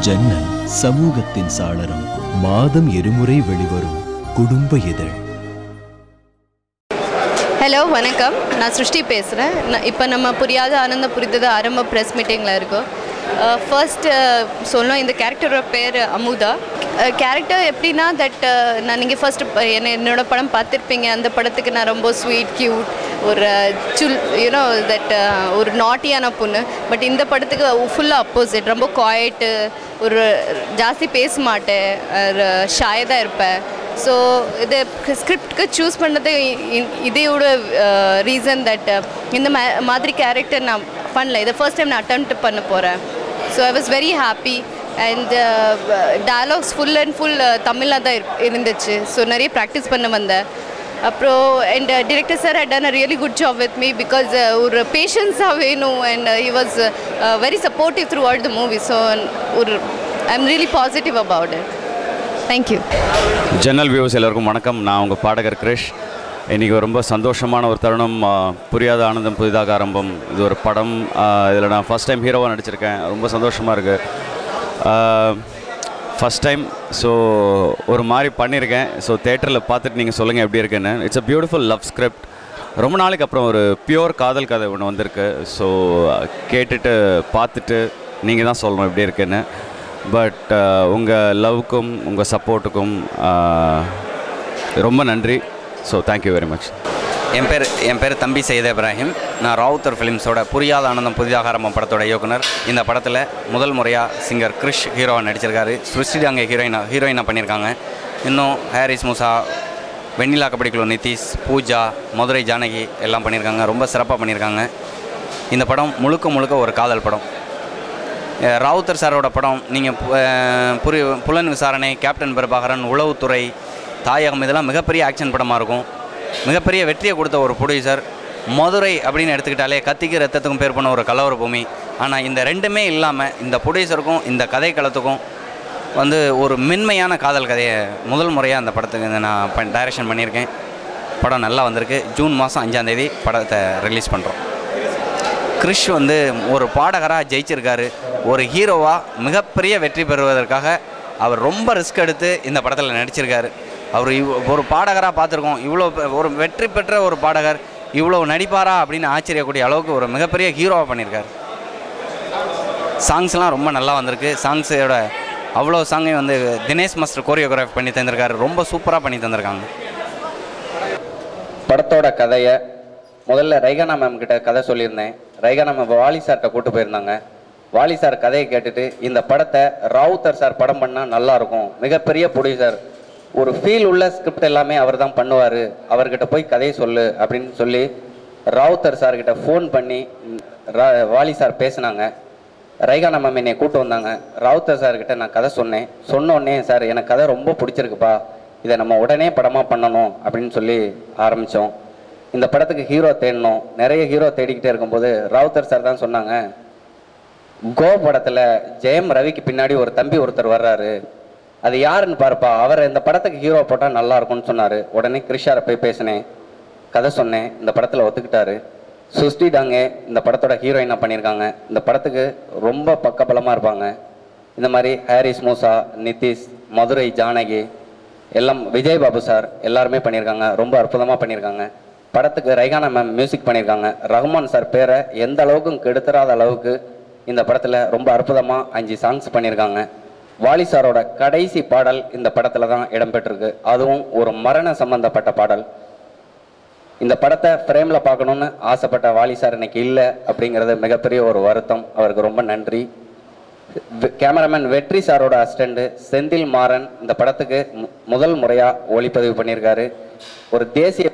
ஜன்னல் சமூகத்தின் சாளரம். மாதம் இருமுறை வெளிவரும் குடும்ப இதழ். ஹலோ, வணக்கம். நான் சிருஷ்டி பேசுகிறேன். இப்போ நம்ம புரியாத ஆனந்தம் புரிந்தது ஆரம்ப ப்ரெஸ் மீட்டிங்கில் இருக்கோம். ஃபர்ஸ்ட் சொல்லணும், இந்த கேரக்டரோட பேர் அமுதா. கேரக்டர் எப்படின்னா நான் நீங்கள் ஃபர்ஸ்ட் என்னோடய படம் பார்த்துருப்பீங்க. அந்த படத்துக்கு நான் ரொம்ப ஸ்வீட், க்யூட், ஒரு ஒரு நாட்டியான பொண்ணு. பட் இந்த படத்துக்கு ஃபுல்லாக அப்போசிட். ரொம்ப குவாய்ட்டு, ஒரு ஜாஸ்தி பேச மாட்டேன், ஷாய் தான் இருப்பேன். ஸோ இது ஸ்கிரிப்டுக்கு சூஸ் பண்ணது இதையோட ரீசன் இந்த மாதிரி கேரக்டர் நான் பண்ணல. இதை ஃபர்ஸ்ட் டைம் நான் அட்டெம்ப்ட் பண்ண போகிறேன். So I was very happy. And dialogues full and full தமிழில் தான் இருந்துச்சு. ஸோ நிறைய ப்ராக்டிஸ் பண்ண வந்தேன். அப்புறம் and director sir had done a really good job with me. Because ஒரு பேஷன்ஸாக வேணும். And he was very supportive throughout the movie. So I am really positive about it. Thank you. ஜன்னல் views எல்லாருக்கும் வணக்கம். நான் உங்கள் பாடகர் கிரிஷ். இன்றைக்கி ரொம்ப சந்தோஷமான ஒரு தருணம். புரியாத ஆனந்தம் புதிதாக ஆரம்பம். இது ஒரு படம். இதில் நான் ஃபஸ்ட் டைம் ஹீரோவாக நடிச்சிருக்கேன். ரொம்ப சந்தோஷமாக இருக்குது. First time. ஸோ ஒரு மாதிரி பண்ணியிருக்கேன். ஸோ தேட்டரில் பார்த்துட்டு நீங்கள் சொல்லுங்கள் எப்படி இருக்குன்னு. It's a beautiful love script. ரொம்ப நாளைக்கு அப்புறம் ஒரு பியூர் காதல் கதை ஒன்று வந்திருக்கு. ஸோ கேட்டுட்டு பார்த்துட்டு நீங்கள் தான் சொல்லணும் எப்படி இருக்குன்னு. பட் உங்கள் லவ்வுக்கும் உங்கள் சப்போர்ட்டுக்கும் ரொம்ப நன்றி. So thank you very much. என் பேர் தம்பி சையத் இப்ராஹிம். நான் ராவுத்தர் ஃபிலிம்ஸோட புரியாத ஆனந்தம் புதிதாக ஆரம்பம் படத்தோட இயக்குனர். இந்த படத்தில் முதல் முறையாக சிங்கர் கிரிஷ் ஹீரோவாக நடிச்சிருக்காரு. சிருஷ்டி அங்கே ஹீரோயினாக பண்ணியிருக்காங்க. இன்னும் ஹாரிஸ் மூசா, வெண்ணிலா கபடிக்குழு நிதிஷ், பூஜா, மதுரை ஜானகி எல்லாம் பண்ணியிருக்காங்க. ரொம்ப சிறப்பாக பண்ணியிருக்காங்க. இந்த படம் முழுக்க ஒரு காதல் படம். ராவுத்தர் சாரோட படம் நீங்கள் புலன் விசாரணை, கேப்டன் பிரபாகரன், உளவுத்துறை, தாயகம் இதெல்லாம் மிகப்பெரிய ஆக்ஷன் படமாக இருக்கும். மிகப்பெரிய வெற்றியை கொடுத்த ஒரு ப்ரொடியூசர். மதுரை அப்படின்னு எடுத்துக்கிட்டாலே கத்திக்கு ரத்தத்துக்கும் பேர் பண்ண ஒரு கலவர பூமி. ஆனால் இந்த ரெண்டுமே இல்லாமல் இந்த ப்ரொடியூசருக்கும் இந்த கதைக்களத்துக்கும் ஒரு மென்மையான காதல் கதையை முதல் முறையாக அந்த படத்துக்கு நான் டைரக்ஷன் பண்ணியிருக்கேன். படம் நல்லா வந்திருக்கு. ஜூன் மாதம் 5ஆம் தேதி படத்தை ரிலீஸ் பண்ணுறோம். கிரிஷ் ஒரு பாடகராக ஜெயிச்சிருக்காரு. ஒரு ஹீரோவாக மிகப்பெரிய வெற்றி பெறுவதற்காக அவர் ரொம்ப ரிஸ்க் எடுத்து இந்த படத்தில் நடிச்சிருக்காரு. அவர் ஒரு பாடகராக பார்த்துருக்கோம். இவ்வளோ ஒரு வெற்றி பெற்ற ஒரு பாடகர் இவ்வளோ நடிப்பாரா அப்படின்னு ஆச்சரியக்கூடிய அளவுக்கு ஒரு மிகப்பெரிய ஹீரோவாக பண்ணியிருக்காரு. சாங்ஸ்லாம் ரொம்ப நல்லா வந்திருக்கு. சாங்ஸோட அவ்வளோ சாங்கையும் தினேஷ் மாஸ்டர் கோரியோகிராஃபி பண்ணி தந்திருக்காரு. ரொம்ப சூப்பராக பண்ணி தந்திருக்காங்க. படத்தோட கதையை முதல்ல ரைகானா மேம் கிட்ட கதை சொல்லியிருந்தேன். ரைகானா மேம் வாலி சார்கிட்ட கூட்டு போயிருந்தாங்க. வாலி சார் கதையை கேட்டுட்டு இந்த படத்தை ராவுத்தர் சார் படம் பண்ணால் நல்லாயிருக்கும், மிகப்பெரிய ப்ரொடியூசர், ஒரு ஃபீல் உள்ள ஸ்கிரிப்ட் எல்லாமே அவர் தான் பண்ணுவார், அவர்கிட்ட போய் கதையை சொல்லு அப்படின்னு சொல்லி ராவுத்தர் சார்கிட்ட ஃபோன் பண்ணி வாலி சார் பேசினாங்க. ரைகானா மேம் என்னை கூப்பிட்டு வந்தாங்க. ராவுத்தர் சார்கிட்ட நான் கதை சொன்னோடனே சார் எனக்கு கதை ரொம்ப பிடிச்சிருக்குப்பா, இதை நம்ம உடனே படமாக பண்ணணும் அப்படின்னு சொல்லி ஆரம்பித்தோம். இந்த படத்துக்கு ஹீரோ தேடணும். நிறைய ஹீரோ தேடிக்கிட்டே இருக்கும்போது ராவுத்தர் சார் தான் சொன்னாங்க, கோ படத்தில் ஜெயம் ரவிக்கு பின்னாடி ஒரு தம்பி ஒருத்தர் வர்றாரு, அது யாருன்னு பாருப்பா, அவரை இந்த படத்துக்கு ஹீரோ போட்டால் நல்லா இருக்கும்னு சொன்னார். உடனே கிரிஷாரை போய் பேசினேன், கதை சொன்னேன். இந்த படத்தில் ஒத்துக்கிட்டாரு. சுஷ்டி தாங்கே இந்த படத்தோட ஹீரோயினாக பண்ணியிருக்காங்க. இந்த படத்துக்கு ரொம்ப பக்கபலமாக இருப்பாங்க. இந்த மாதிரி ஹாரிஸ் மூசா, நிதிஷ், மதுரை ஜானகி எல்லாம், விஜய் பாபு சார் எல்லாருமே பண்ணியிருக்காங்க. ரொம்ப அற்புதமாக பண்ணியிருக்காங்க. படத்துக்கு ரைகானா மேம் மியூசிக் பண்ணியிருக்காங்க. ரஹ்மான் சார் பேரை எந்த அளவுக்கும் கெடுத்துறாத அளவுக்கு இந்த படத்தில் ரொம்ப அற்புதமாக 5 சாங்ஸ் பண்ணியிருக்காங்க. வாலி சாரோட கடைசி பாடல் இந்த படத்தில் தான் இடம்பெற்றிருக்கு. அதுவும் ஒரு மரண சம்பந்தப்பட்ட பாடல். இந்த படத்தை ஃப்ரேமில் பார்க்கணுன்னு ஆசைப்பட்ட வாலி சார் இன்னைக்கு இல்லை அப்படிங்கிறது மிகப்பெரிய ஒரு வருத்தம். அவருக்கு ரொம்ப நன்றி. கேமராமேன் வெற்றி சாரோட அசிஸ்டண்ட் செந்தில் மாறன் இந்த படத்துக்கு முதல் முறையாக ஒளிப்பதிவு பண்ணியிருக்காரு. ஒரு தேசிய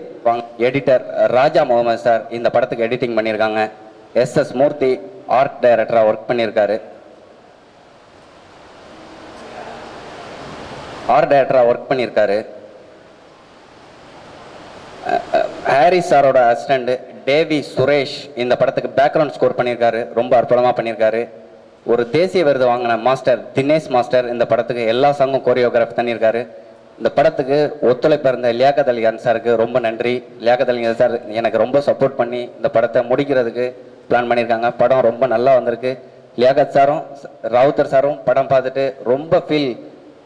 எடிட்டர் ராஜா முகமது சார் இந்த படத்துக்கு எடிட்டிங் பண்ணியிருக்காங்க. SS மூர்த்தி ஆர்ட் டைரக்டராக ஒர்க் பண்ணியிருக்காரு. ஹாரிஸ் சாரோட அசிஸ்டண்ட் டேவி சுரேஷ் இந்த படத்துக்கு பேக்ரவுண்ட் ஸ்கோர் பண்ணியிருக்காரு. ரொம்ப அற்புதமாக பண்ணியிருக்காரு. ஒரு தேசிய விருது வாங்கின மாஸ்டர் தினேஷ் மாஸ்டர் இந்த படத்துக்கு எல்லா சாங்கும் கோரியோகிராஃபி பண்ணியிருக்காரு. இந்த படத்துக்கு ஒத்துழைப்பு இருந்த லியாகத் அலி கான் சாருக்கு ரொம்ப நன்றி. லியாகத் அலி கான் சார் எனக்கு ரொம்ப சப்போர்ட் பண்ணி இந்த படத்தை முடிக்கிறதுக்கு பிளான் பண்ணியிருக்காங்க. படம் ரொம்ப நல்லா வந்திருக்கு. லியாகத் சாரும் ராவுத்தர் சாரும் படம் பார்த்துட்டு ரொம்ப ஃபீல்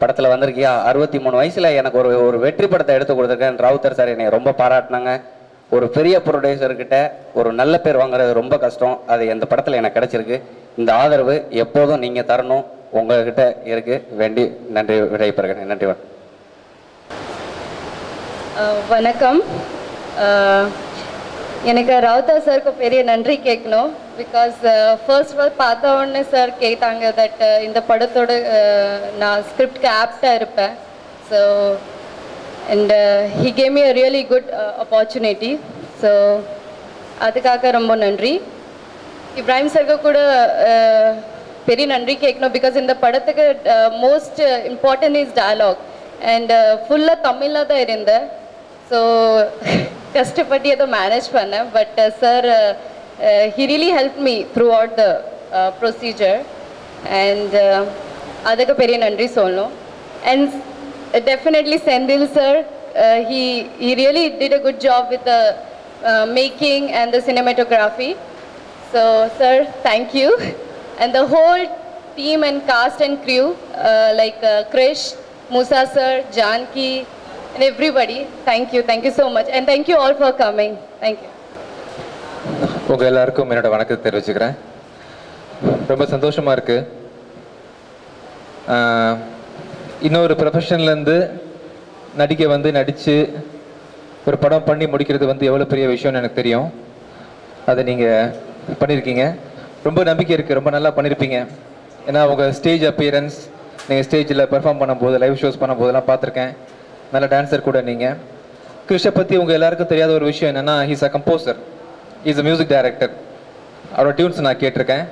படத்தில் வந்திருக்கியா 63 வயசில் எனக்கு ஒரு வெற்றி படத்தை எடுத்து கொடுத்துருக்கேன். ராவுத்தர் சார் என்னை ரொம்ப பாராட்டினாங்க. ஒரு பெரிய ப்ரொடியூசர்கிட்ட ஒரு நல்ல பேர் வாங்குறது ரொம்ப கஷ்டம். அது இந்த படத்தில் எனக்கு கிடச்சிருக்கு. இந்த ஆதரவு எப்போதும் நீங்கள் தரணும், உங்கள்கிட்ட இருக்கு. வேண்டி நன்றி விடைபெறுகிறேன். நன்றி. வணக்கம். எனக்கு ராவுத்தர் சாருக்கு பெரிய நன்றி கேட்கணும். பிகாஸ் ஃபர்ஸ்ட் பார்த்த உடனே சார் கேட்டாங்க தட் இந்த படத்தோட நான் ஸ்கிரிப்ட்க்கு ஆப்டாக இருப்பேன். So and he gave me a really good opportunity. So அதுக்காக ரொம்ப நன்றி. இப்ராஹிம் சாருக்கு கூட பெரிய நன்றி கேட்கணும். பிகாஸ் இந்த படத்துக்கு most important is dialogue and ஃபுல்லாக தமிழில் தான் இருந்தேன். ஸோ கஷ்டப்பட்டு ஏதோ மேனேஜ் பண்ணேன். But sir he really helped me throughout the procedure and அதுக்கு பெரிய நன்றி சொல்லணும். And definitely Sendil sir, he really did a good job with the making and the cinematography. So sir, thank you. And the whole team and cast and crew like Krish, Musa sir, Janki and everybody, thank you so much, and thank you all for coming. Thank you. உங்கள் எல்லாருக்கும் என்னோட வணக்கத்தை தெரிவிச்சுக்கிறேன். ரொம்ப சந்தோஷமாக இருக்குது. இன்னொரு ப்ரொஃபஷன்லேருந்து நடித்து ஒரு படம் பண்ணி முடிக்கிறது எவ்வளோ பெரிய விஷயம்னு எனக்கு தெரியும். அதை நீங்கள் பண்ணியிருக்கீங்க. ரொம்ப நம்பிக்கை இருக்குது, ரொம்ப நல்லா பண்ணியிருப்பீங்க. ஏன்னா உங்கள் ஸ்டேஜ் அப்பியரன்ஸ், நீங்கள் ஸ்டேஜில் பெர்ஃபார்ம் பண்ணும்போது, லைவ் ஷோஸ் பண்ணும்போதெல்லாம் பார்த்துருக்கேன். நல்ல டான்ஸர் கூட நீங்கள். கிருஷ்ணை பற்றி உங்கள் எல்லாருக்கும் தெரியாத ஒரு விஷயம் என்னென்னா, he's a composer, is a music director. அவரோட டியூன்ஸ் நான் கேட்டிருக்கேன்,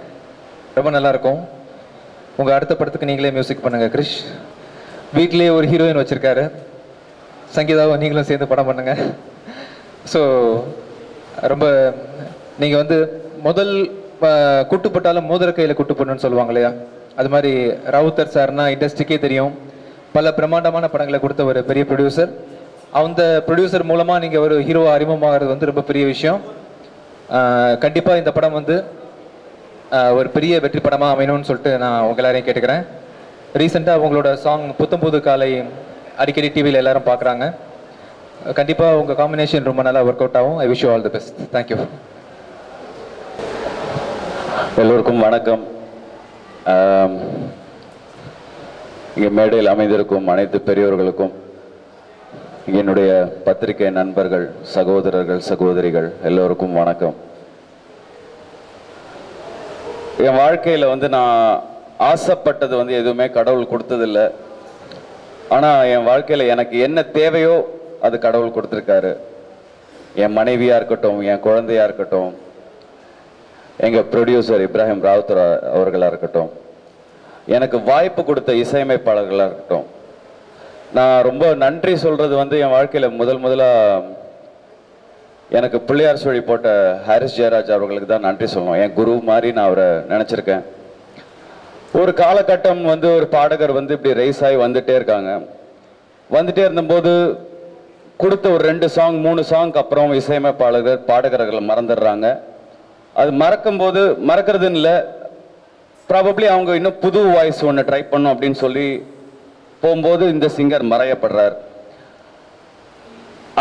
ரொம்ப நல்லாயிருக்கும். உங்கள் அடுத்த படத்துக்கு நீங்களே மியூசிக் பண்ணுங்கள் கிரிஷ். வீட்லேயே ஒரு ஹீரோயின் வச்சுருக்காரு, சங்கீதாவை நீங்களும் சேர்ந்து படம் பண்ணுங்கள். ஸோ ரொம்ப நீங்கள் முதல் குட்டுப்பட்டாலும் மோதிர கையில் குட்டு போடணும்னு சொல்லுவாங்க இல்லையா, அது மாதிரி ராவுத்தர் சார்னா இண்டஸ்ட்ரிக்கே தெரியும். பல பிரம்மாண்டமான படங்களை கொடுத்த ஒரு பெரிய ப்ரொடியூசர். அந்த ப்ரொடியூசர் மூலமாக நீங்கள் ஒரு ஹீரோ அறிமுகமாகிறது ரொம்ப பெரிய விஷயம். கண்டிப்பாக இந்த படம் ஒரு பெரிய வெற்றி படமாக அமையணும்னு சொல்லிட்டு நான் உங்கள் எல்லாரையும் கேட்டுக்கிறேன். ரீசெண்டாக உங்களோட சாங் புத்தம்புது காலை அடிக்கடி டிவியில் எல்லாரும் பார்க்குறாங்க. கண்டிப்பாக உங்கள் காம்பினேஷன் ரொம்ப நல்லா ஒர்க் அவுட் ஆகும். I wish you all the best. Thank you. எல்லோருக்கும் வணக்கம். இங்கே மேடையில் அமைந்திருக்கும் அனைத்து பெரியோர்களுக்கும், என்னுடைய பத்திரிகை நண்பர்கள், சகோதரர்கள், சகோதரிகள் எல்லோருக்கும் வணக்கம். என் வாழ்க்கையில் நான் ஆசைப்பட்டது எதுவுமே கடவுள் கொடுத்ததில்லை. ஆனால் என் வாழ்க்கையில் எனக்கு என்ன தேவையோ அது கடவுள் கொடுத்துருக்காரு. என் மனைவியாக இருக்கட்டும், என் குழந்தையாக இருக்கட்டும், எங்கள் ப்ரொடியூசர் இப்ராஹிம் ராவுத்தர் அவர்களாக இருக்கட்டும், எனக்கு வாய்ப்பு கொடுத்த இசையமைப்பாளர்களாக இருக்கட்டும், நான் ரொம்ப நன்றி சொல்கிறது என் வாழ்க்கையில் முதலாக எனக்கு பிள்ளையார் சுழி போட்ட ஹாரிஸ் ஜெயராஜ் அவர்களுக்கு தான் நன்றி சொல்லணும். என் குரு மாதிரி நான் அவரை நினச்சிருக்கேன். ஒரு காலகட்டம் ஒரு பாடகர் இப்படி ரைஸ் ஆகி வந்துட்டே இருக்காங்க. வந்துட்டே இருந்தபோது கொடுத்த ஒரு 2 சாங் 3 சாங்க்கு அப்புறம் இசையமைப்பாளர்கள் பாடகர்கள் மறந்துடுறாங்க. அது மறக்கும்போது மறக்கிறதுன்னு இல்லை, ப்ராபப்ளி அவங்க இன்னும் புது வாய்ஸ் ஒன்று ட்ரை பண்ணும் அப்படின்னு சொல்லி போகும்போது இந்த சிங்கர் மறையப்படுறார்.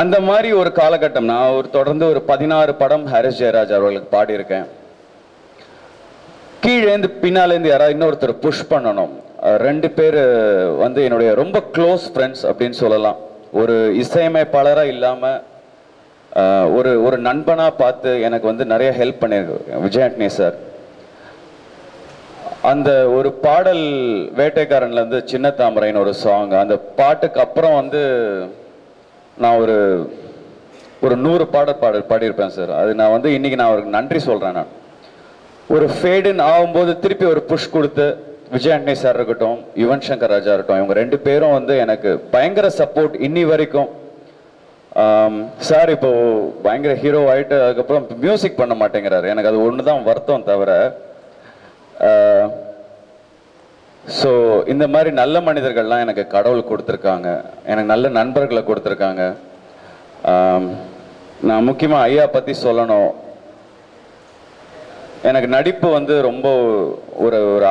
அந்த மாதிரி ஒரு காலகட்டம். நான் தொடர்ந்து ஒரு 16 படம் ஹாரிஸ் ஜெயராஜ் அவர்களுக்கு பாடியிருக்கேன். கீழேந்து பின்னாலேருந்து யாராவது இன்னொருத்தர் புஷ் பண்ணணும். 2 பேர் என்னுடைய ரொம்ப க்ளோஸ் ஃப்ரெண்ட்ஸ் அப்படின்னு சொல்லலாம். ஒரு இசையமைப்பாளராக இல்லாமல் ஒரு நண்பனாக பார்த்து எனக்கு நிறைய ஹெல்ப் பண்ணியிருக்கு விஜய் ஆண்டனி சார். அந்த ஒரு பாடல் வேட்டைக்காரன்லேருந்து சின்ன தாமரைன்னு ஒரு சாங், அந்த பாட்டுக்கு அப்புறம் நான் ஒரு 100 பாடல் பாடியிருப்பேன் சார். அது நான் இன்னைக்கு நான் அவருக்கு நன்றி சொல்கிறேன். நான் ஒரு ஃபேடுன்னு ஆகும்போது திருப்பி ஒரு புஷ் கொடுத்து விஜய் ஆண்டனி சார் இருக்கட்டும், யுவன் சங்கர் ராஜா இருக்கட்டும், இவங்க 2 பேரும் எனக்கு பயங்கர சப்போர்ட் இன்னி வரைக்கும். சார் இப்போ பயங்கர ஹீரோ ஆகிட்டு அதுக்கப்புறம் மியூசிக் பண்ண மாட்டேங்கிறாரு. எனக்கு அது ஒன்று தான் வருத்தம் தவிர. ஸோ இந்த மாதிரி நல்ல மனிதர்கள்லாம் எனக்கு கடவுள் கொடுத்துருக்காங்க, எனக்கு நல்ல நண்பர்களை கொடுத்துருக்காங்க. நான் முக்கியமாக ஐயா பற்றி சொல்லணும். எனக்கு நடிப்பு வந்து ரொம்ப ஒரு ஒரு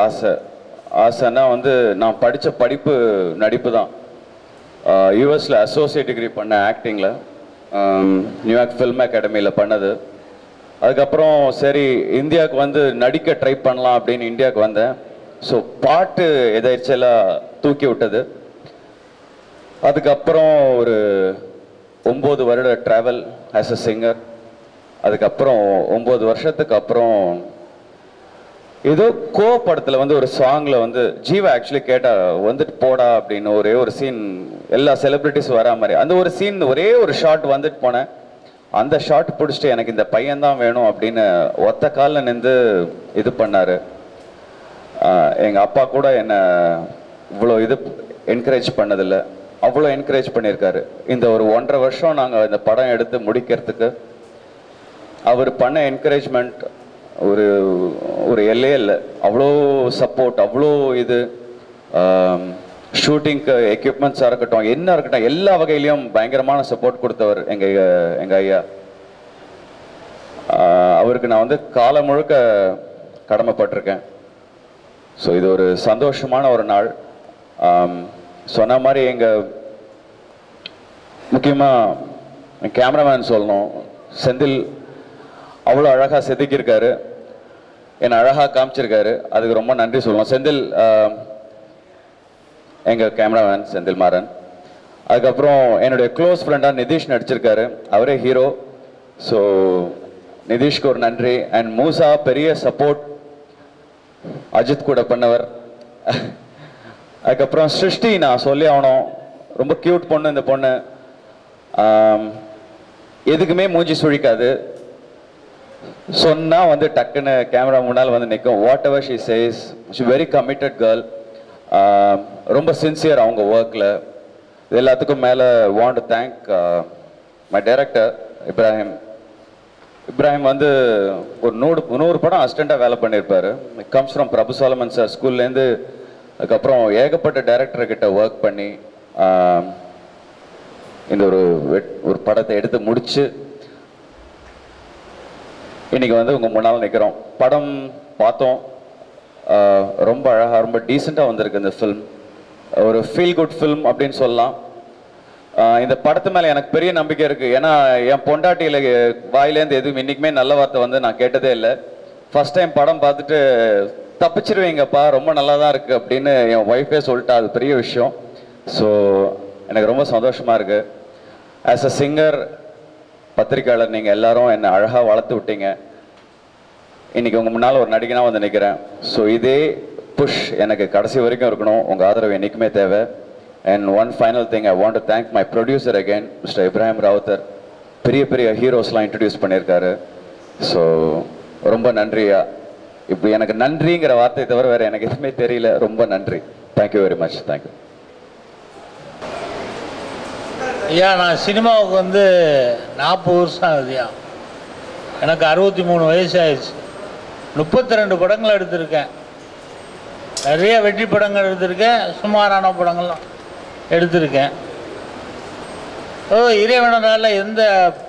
ஆசைன்னா வந்து நான் படித்த படிப்பு நடிப்பு தான். யூஎஸில் அசோசியேட் டிகிரி பண்ணேன் ஆக்டிங்கில், நியூயார்க் ஃபில்ம் அகாடமியில் பண்ணது. அதுக்கப்புறம் சரி இந்தியாவுக்கு வந்து நடிக்க ட்ரை பண்ணலாம் அப்படின்னு இந்தியாவுக்கு வந்தேன். ஸோ பாட்டு எதாச்சும் தூக்கி விட்டது. அதுக்கப்புறம் ஒரு 9 வருட ட்ராவல் ஆஸ் அ சிங்கர். அதுக்கப்புறம் 9 வருஷத்துக்கு அப்புறம் ஏதோ கோ படத்தில் வந்து ஒரு சாங்கில் வந்து ஜீவா ஆக்சுவலி கேட்டா வந்துட்டு போடா அப்படின்னு ஒரே ஒரு சீன், எல்லா செலிப்ரிட்டிஸும் வரா மாதிரி அந்த ஒரு சீன், ஒரே ஒரு ஷாட் வந்துட்டு போனேன். அந்த ஷாட் பிடிச்சிட்டு எனக்கு இந்த பையன்தான் வேணும் அப்படின்னு ஒத்த காலில் நின்று இது பண்ணார். எங்கள் அப்பா கூட என்னை இவ்வளோ இது என்கரேஜ் பண்ணதில்லை, அவ்வளோ என்கரேஜ் பண்ணியிருக்காரு. இந்த ஒரு 1.5 வருஷம் நாங்கள் இந்த படம் எடுத்து முடிக்கிறதுக்கு அவர் பண்ண என்கரேஜ்மெண்ட் ஒரு ஒரு எல்லையே இல்லை. அவ்வளோ சப்போர்ட், அவ்வளோ இது ஷூட்டிங்க்கு எக்யூப்மெண்ட்ஸாக இருக்கட்டும், என்ன இருக்கட்டும், எல்லா வகையிலையும் பயங்கரமான சப்போர்ட் கொடுத்தவர் எங்கள் ஐயா. அவருக்கு நான் வந்து காலம் முழுக்க கடமைப்பட்டிருக்கேன். ஸோ இது ஒரு சந்தோஷமான ஒரு நாள். சொன்ன மாதிரி எங்கள் முக்கியமாக கேமராமேன் சொல்லணும், செந்தில் அவ்வளோ அழகாக செதுக்கியிருக்காரு, என்னை அழகாக காமிச்சிருக்காரு. அதுக்கு ரொம்ப நன்றி சொல்லணும். செந்தில் எங்கள் கேமராமேன் செந்தில் மாறன். அதுக்கப்புறம் என்னுடைய க்ளோஸ் ஃப்ரெண்டாக நிதிஷ் நடிச்சிருக்காரு, அவரே ஹீரோ. ஸோ நிதிஷ்க்கு ஒரு நன்றி. அண்ட் மூசா பெரிய சப்போர்ட், அஜித் கூட பண்ணவர். அதுக்கப்புறம் சிருஷ்டி நான் சொல்லி ஆகணும், ரொம்ப க்யூட் பொண்ணு இந்த பொண்ணு. எதுக்குமே மூஞ்சி சுழிக்காது, சொன்னா வந்து டக்குன்னு கேமரா முன்னால் வந்து நிற்கும். What ever she chase, she very committed girl. ரொம்ப சின்சியர் அவங்க ஒர்க்கில். இது எல்லாத்துக்கும் மேலே want to thank my director Ibrahim வந்து ஒரு 100 படம் அசிஸ்டண்ட்டாக வேலை பண்ணியிருப்பார். Comes from Prabhu Solomon sir ஸ்கூல்லேருந்து. அதுக்கப்புறம் ஏகப்பட்ட டைரக்டர்கிட்ட ஒர்க் பண்ணி இந்த ஒரு படத்தை எடுத்து முடித்து இன்னைக்கு வந்து உங்கள் முன்னால் நிற்கிறோம். படம் பார்த்தோம், ரொம்ப அழகாக ரொம்ப டீசெண்டாக வந்திருக்கு இந்த ஃபில்ம். ஒரு ஃபீல் குட் ஃபில்ம் அப்படின்னு சொல்லலாம். இந்த படத்து மேலே எனக்கு பெரிய நம்பிக்கை இருக்குது. ஏன்னா என் பொண்டாட்டியில் வாயிலேருந்து எதுவும் இன்றைக்குமே நல்ல வார்த்தை வந்து நான் கேட்டதே இல்லை. ஃபஸ்ட் டைம் படம் பார்த்துட்டு தப்பிச்சிருவீங்கப்பா, ரொம்ப நல்லா தான் இருக்குது அப்படின்னு என் ஒய்ஃபே சொல்லிட்டா. அது பெரிய விஷயம். ஸோ எனக்கு ரொம்ப சந்தோஷமாக இருக்குது. ஆஸ் அ சிங்கர், பத்திரிக்கையாளர், நீங்கள் எல்லாரும் என்னை அழகாக வளர்த்து விட்டீங்க. இன்றைக்கி உங்கள் முன்னால் ஒரு நடிகனாக வந்து நிற்கிறேன். ஸோ இதே புஷ் எனக்கு கடைசி வரைக்கும் இருக்கணும். உங்கள் ஆதரவு என்றைக்குமே தேவை. And one final thing, I want to thank my producer again, mister Ibrahim Rowther. பெரிய பெரிய ஹீரோஸ்லாம் இன்ட்ரடியூஸ் பண்ணியிருக்காரு. ஸோ ரொம்ப நன்றியா. இப்போ எனக்கு நன்றிங்கிற வார்த்தை தவிர வேறு எனக்கு எதுவுமே தெரியல. ரொம்ப நன்றி. Thank you very much. தேங்க்யூ. ஐயா, நான் சினிமாவுக்கு வந்து 40 வருஷம் ஆகுதுயா. எனக்கு 63 வயசு ஆயிடுச்சு. 32 படங்கள் எடுத்திருக்கேன். நிறைய வெற்றி படங்கள் எடுத்திருக்கேன், சுமாரான படங்கள்லாம் எடுத்திருக்கேன். இறைவனால் எந்த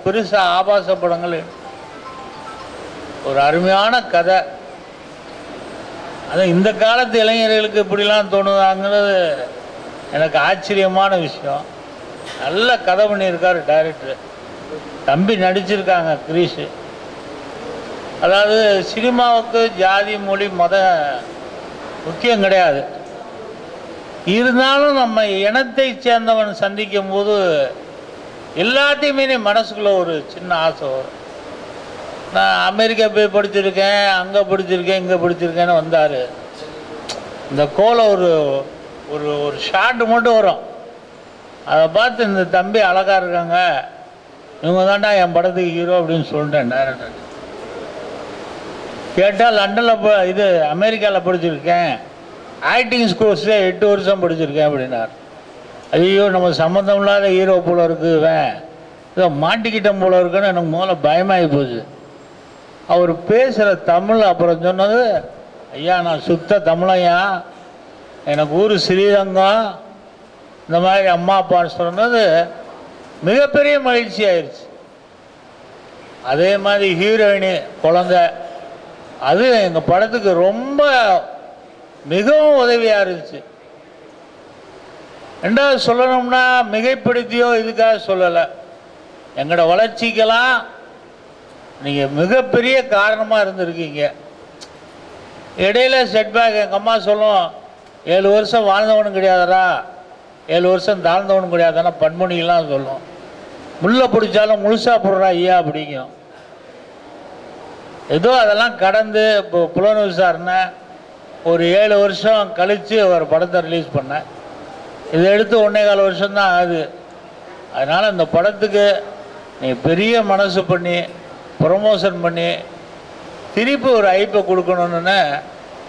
பெருசாக ஆபாச படங்கள், ஒரு அருமையான கதை. அது இந்த காலத்து இளைஞர்களுக்கு இப்படிலாம் தோணுதாங்கிறது எனக்கு ஆச்சரியமான விஷயம். நல்ல கதை பண்ணியிருக்காரு டைரக்டர். தம்பி நடிச்சிருக்காங்க கிரீஷு. அதாவது சினிமாவுக்கு ஜாதி, மொழி, மதம் முக்கியம் கிடையாது. இருந்தாலும் நம்ம இனத்தை சேர்ந்தவன் சந்திக்கும் போது எல்லாத்தையுமே மனசுக்குள்ளே ஒரு சின்ன ஆசை வரும். நான் அமெரிக்கா போய் படிச்சிருக்கேன், அங்கே படிச்சிருக்கேன், இங்கே படிச்சிருக்கேன்னு வந்தார். இந்த கோலை ஒரு ஒரு ஒரு ஷாட்டு மட்டும் வரும். அதை பார்த்து இந்த தம்பி அழகாக இருக்காங்க, இவங்க தாண்டா என் படத்துக்கு ஹீரோ அப்படின்னு சொல்லிட்டேன் டேரக்டர். கேட்டால் லண்டனில் இது அமெரிக்காவில் படிச்சிருக்கேன், ஆக்டிங் கோர்ஸில் 8 வருஷம் படிச்சிருக்கேன் அப்படின்னார். ஐயோ, நம்ம சம்மந்தம் இல்லாத ஹீரோ போல இருக்குவேன், இதை மாட்டிக்கிட்டேன் போல இருக்குன்னு எனக்கு முதல்ல பயமாகி போச்சு. அவர் பேசுகிற தமிழ் அப்புறம் சொன்னது, ஐயா நான் சுத்த தமிழையா, எனக்கு ஊர் ஸ்ரீரங்கம், இந்த மாதிரி அம்மா அப்பான்னு சொன்னது மிகப்பெரிய மகிழ்ச்சி ஆயிடுச்சு. அதே மாதிரி ஹீரோயினி குழந்தை, அது எங்கள் படத்துக்கு ரொம்ப மிகவும் உதவியாக இருந்துச்சு. ரெண்டாவது சொல்லணும்னா மிகைப்படுத்தியோ இதுக்காக சொல்லலை, எங்களோட வளர்ச்சிக்கெல்லாம் நீங்கள் மிகப்பெரிய காரணமாக இருந்திருக்கீங்க. இடையில செட்பேக் எங்கள் அம்மா சொல்லும், 7 வருஷம் வாழ்ந்தவனும் கிடையாதரா, 7 வருஷம் தாழ்ந்தவனும் கிடையாதுன்னா பன்மொழியெல்லாம் சொல்லும். முள்ளை பிடிச்சாலும் முழுசாக போடுறா ஐயா அப்படிங்கும். ஏதோ அதெல்லாம் கடந்து இப்போ புலன் விசாரணை ஒரு 7 வருஷம் கழித்து ஒரு படத்தை ரிலீஸ் பண்ணேன். இதை எடுத்து 1.25 வருஷம்தான் ஆகுது. அதனால் இந்த படத்துக்கு நீங்கள் பெரிய மனசு பண்ணி ப்ரொமோஷன் பண்ணி திருப்பி ஒரு ஐப்பை கொடுக்கணும்னு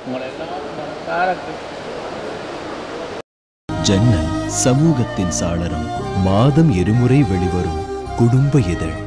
உங்களை எல்லாம் ஜன்னல் சமூகத்தின் சாளரம் மாதம் இருமுறை வெளிவரும் குடும்ப இதழ்.